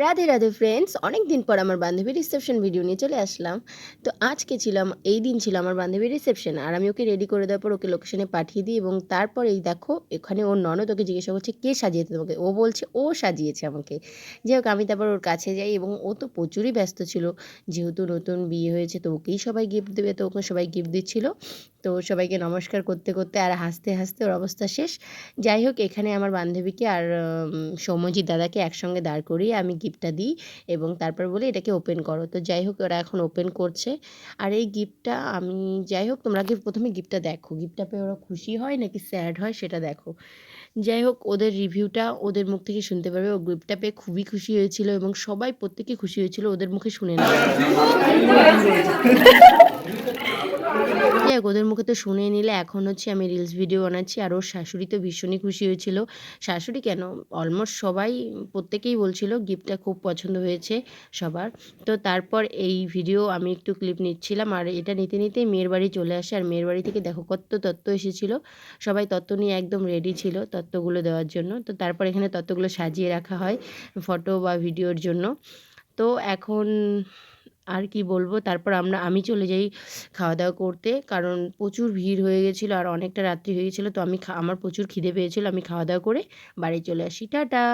Radhe Radhe friends, অনেক দিন পর আমার বান্ধবীর রিসেপশন ভিডিও নিয়ে চলে আসলাম। তো আজকে এই দিন ছিল আমার বান্ধবীর রিসেপশন, আর আমি ওকে রেডি করে দেওয়ার পর ওকে লোকেশনে পাঠিয়ে দিই, এবং তারপর এই দেখো এখানে ওর ননদ ওকে জিজ্ঞাসা করছে কে সাজিয়েছে তোমাকে। ও বলছে ও সাজিয়েছে আমাকে। যাই হোক, আমি তারপর ওর কাছে যাই এবং ও তো প্রচুরই ব্যস্ত ছিল, যেহেতু নতুন বিয়ে হয়েছে তো ওকেই সবাই গিফট দেবে, তো ওকে সবাই গিফট দিচ্ছিল। তো সবাইকে নমস্কার করতে করতে আর হাসতে হাসতে ওর অবস্থা শেষ। যাই হোক, এখানে আমার বান্ধবীকে আর সৌম্যজিৎ দাদাকে একসঙ্গে দাঁড় করিয়ে আমি গিফটটা দিই এবং তারপর বলি এটাকে ওপেন করো। তো যাই হোক, ওরা এখন ওপেন করছে। আর এই গিফটটা আমি, যাই হোক তোমরা আগে প্রথমে গিফটটা দেখো, গিফটটা পেয়ে ওরা খুশি হয় নাকি স্যাড হয় সেটা দেখো। যাই হোক, ওদের রিভিউটা ওদের মুখ থেকে শুনতে পারবে। ও গিফটটা পেয়ে খুবই খুশি হয়েছিল এবং সবাই প্রত্যেকে খুশি হয়েছিল, ওদের মুখে শুনে না। যাই হোক, ওদের মুখে তো শুনে নিলে এখন হচ্ছে আমি রিলস ভিডিও বানাচ্ছি। আর ওর শাশুড়ি তো ভীষণই খুশি হয়েছিল। শাশুড়ি কেন, অলমোস্ট সবাই, প্রত্যেকেই বলছিল গিফটটা খুব পছন্দ হয়েছে সবার। তো তারপর এই ভিডিও আমি একটু ক্লিপ নিচ্ছিলাম, আর এটা নিতে নিতেই মেয়ের বাড়ি চলে আসে। আর মেয়ের বাড়ি থেকে দেখো কত তত্ত্ব এসেছিলো। সবাই তত্ত্ব নিয়ে একদম রেডি ছিল তত্ত্বগুলো দেওয়ার জন্য। তো তারপর এখানে তত্ত্বগুলো সাজিয়ে রাখা হয় ফটো বা ভিডিওর জন্য। তো এখন আর কি বলবো, তারপর আমি চলে যাই খাওয়া-দাওয়া করতে। কারণ প্রচুর ভিড় হয়ে গেছিলো আর অনেকটা রাত্রি হয়ে গেছিলো। তো আমার প্রচুর খিদে পেয়েছিল। আমি খাওয়া-দাওয়া করে বাড়ি চলে আসি। টাটা।